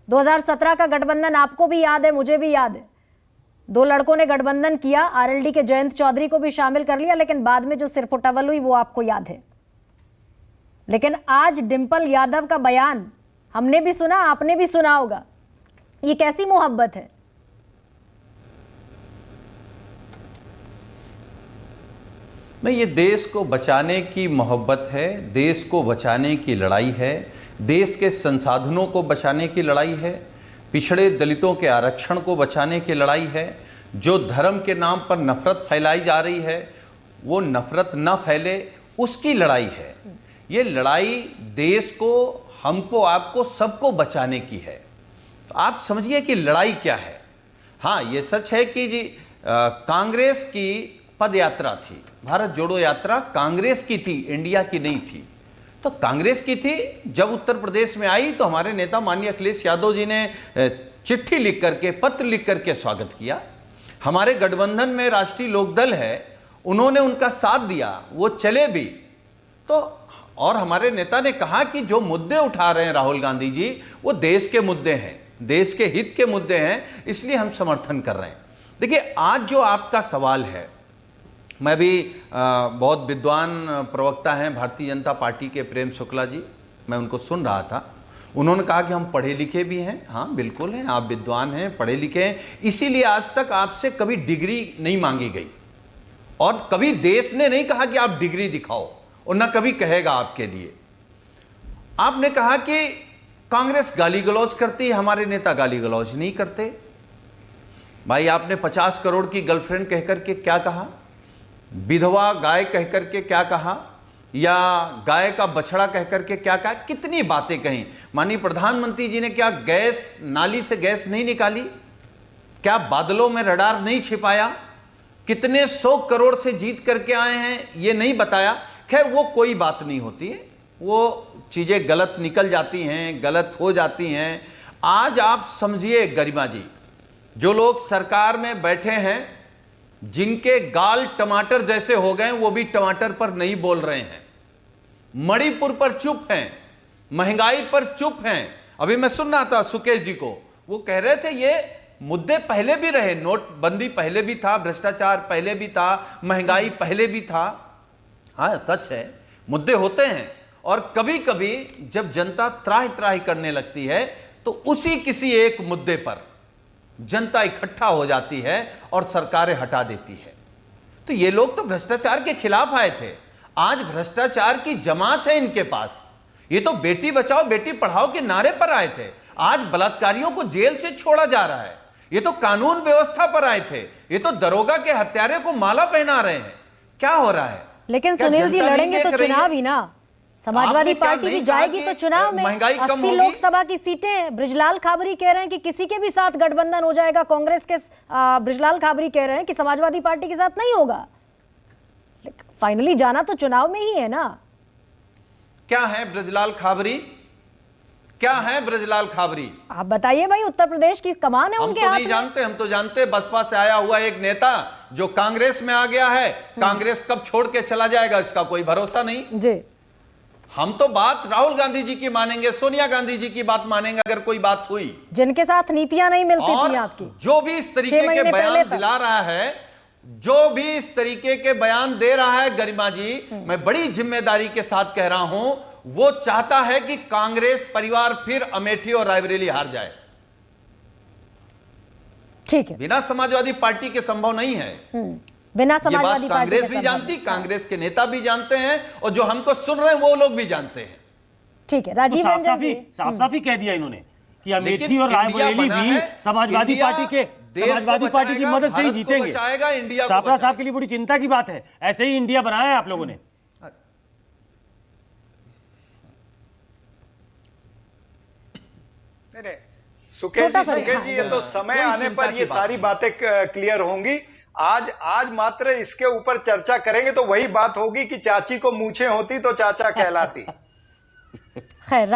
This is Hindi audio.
2017 का गठबंधन आपको भी याद है, मुझे भी याद है। 2 लड़कों ने गठबंधन किया, आरएलडी के जयंत चौधरी को भी शामिल कर लिया, लेकिन बाद में जो सिरपुटवल हुई वो आपको याद है। लेकिन आज डिंपल यादव का बयान हमने भी सुना, आपने भी सुना होगा। ये कैसी मोहब्बत है? नहीं, ये देश को बचाने की मोहब्बत है, देश को बचाने की लड़ाई है, देश के संसाधनों को बचाने की लड़ाई है, पिछड़े दलितों के आरक्षण को बचाने की लड़ाई है। जो धर्म के नाम पर नफरत फैलाई जा रही है वो नफरत न फैले, उसकी लड़ाई है। ये लड़ाई देश को, हमको, आपको, सबको बचाने की है। आप समझिए कि लड़ाई क्या है। हाँ, ये सच है कि जी कांग्रेस की पद यात्रा थी, भारत जोड़ो यात्रा कांग्रेस की थी, इंडिया की नहीं थी। तो कांग्रेस की थी। जब उत्तर प्रदेश में आई तो हमारे नेता माननीय अखिलेश यादव जी ने चिट्ठी लिख करके, पत्र लिख करके स्वागत किया। हमारे गठबंधन में राष्ट्रीय लोकदल है, उन्होंने उनका साथ दिया, वो चले भी। तो और हमारे नेता ने कहा कि जो मुद्दे उठा रहे हैं राहुल गांधी जी, वो देश के मुद्दे हैं, देश के हित के मुद्दे हैं, इसलिए हम समर्थन कर रहे हैं। देखिए, आज जो आपका सवाल है, मैं भी बहुत विद्वान प्रवक्ता हैं भारतीय जनता पार्टी के प्रेम शुक्ला जी, मैं उनको सुन रहा था। उन्होंने कहा कि हम पढ़े लिखे भी हैं। हाँ, बिल्कुल हैं, आप विद्वान हैं, पढ़े लिखे हैं, इसीलिए आज तक आपसे कभी डिग्री नहीं मांगी गई और कभी देश ने नहीं कहा कि आप डिग्री दिखाओ, और न कभी कहेगा आपके लिए। आपने कहा कि कांग्रेस गाली गलौज करती है, हमारे नेता गाली गलौज नहीं करते। भाई, आपने 50 करोड़ की गर्लफ्रेंड कहकर के क्या कहा, विधवा गाय कहकर के क्या कहा, या गाय का बछड़ा कहकर के क्या कहा, कितनी बातें कही। माननीय प्रधानमंत्री जी ने क्या गैस, नाली से गैस नहीं निकाली? क्या बादलों में रडार नहीं छिपाया? कितने 100 करोड़ से जीत करके आए हैं ये नहीं बताया? खैर, वो कोई बात नहीं होती है, वो चीजें गलत निकल जाती हैं, गलत हो जाती हैं। आज आप समझिए गरिमा जी, जो लोग सरकार में बैठे हैं, जिनके गाल टमाटर जैसे हो गए, वो भी टमाटर पर नहीं बोल रहे हैं, मणिपुर पर चुप हैं, महंगाई पर चुप हैं। अभी मैं सुन रहा था सुकेश जी को, वो कह रहे थे ये मुद्दे पहले भी रहे, नोटबंदी पहले भी था, भ्रष्टाचार पहले भी था, महंगाई पहले भी था। हाँ, सच है, मुद्दे होते हैं, और कभी कभी जब जनता त्राहि त्राहि करने लगती है तो उसी किसी एक मुद्दे पर जनता इकट्ठा हो जाती है और सरकारें हटा देती है। तो ये लोग तो भ्रष्टाचार के खिलाफ आए थे, आज भ्रष्टाचार की जमात है इनके पास। ये तो बेटी बचाओ बेटी पढ़ाओ के नारे पर आए थे, आज बलात्कारियों को जेल से छोड़ा जा रहा है। ये तो कानून व्यवस्था पर आए थे, ये तो दरोगा के हत्यारे को माला पहना रहे हैं। क्या हो रहा है? लेकिन सुनील जी, लड़ेंगे तो चुनाव ही ना। समाजवादी पार्टी भी जाएगी तो चुनाव में 80 लोकसभा की सीटें। बृजलाल खाबरी कह रहे हैं कि किसी के भी साथ गठबंधन हो जाएगा कांग्रेस के। बृजलाल खाबरी कह रहे हैं कि समाजवादी पार्टी के साथ नहीं होगा। फाइनली जाना तो चुनाव में ही है ना। क्या है ब्रजलाल खाबरी? क्या है ब्रजलाल खाबरी? आप बताइए भाई, उत्तर प्रदेश की कमान है उनके हाथ में। हम तो नहीं जानते, हम तो जानते बसपा से आया हुआ एक नेता जो कांग्रेस में आ गया है। कांग्रेस कब छोड़ के चला जाएगा इसका कोई भरोसा नहीं जी। हम तो बात राहुल गांधी जी की मानेंगे, सोनिया गांधी जी की बात मानेंगे अगर कोई बात हुई, जिनके साथ नीतियां नहीं मिलती थी आपकी। जो भी इस तरीके के बयान दिला रहा है, जो भी इस तरीके के बयान दे रहा है गरिमा जी, मैं बड़ी जिम्मेदारी के साथ कह रहा हूं, वो चाहता है कि कांग्रेस परिवार फिर अमेठी और रायबरेली हार जाए। ठीक है, बिना समाजवादी पार्टी के संभव नहीं है। बिना समाजवादी पार्टी कांग्रेस भी जानती, कांग्रेस के नेता भी जानते हैं, और जो हमको सुन रहे हैं वो लोग भी जानते हैं। ठीक है, राजीव रंजन जी साफ कह दिया इन्होंने कि अमेठी और रायबरेली भी समाजवादी पार्टी की मदद से ही जीतेंगे। छापरा साहब के लिए बड़ी चिंता की बात है, ऐसे ही इंडिया बनाया है आप लोगों ने। सुकेश जी, ये तो समय आने पर ये सारी बातें क्लियर होंगी। आज मात्र इसके ऊपर चर्चा करेंगे तो वही बात होगी कि चाची को मूछें होती तो चाचा कहलाती। खैर।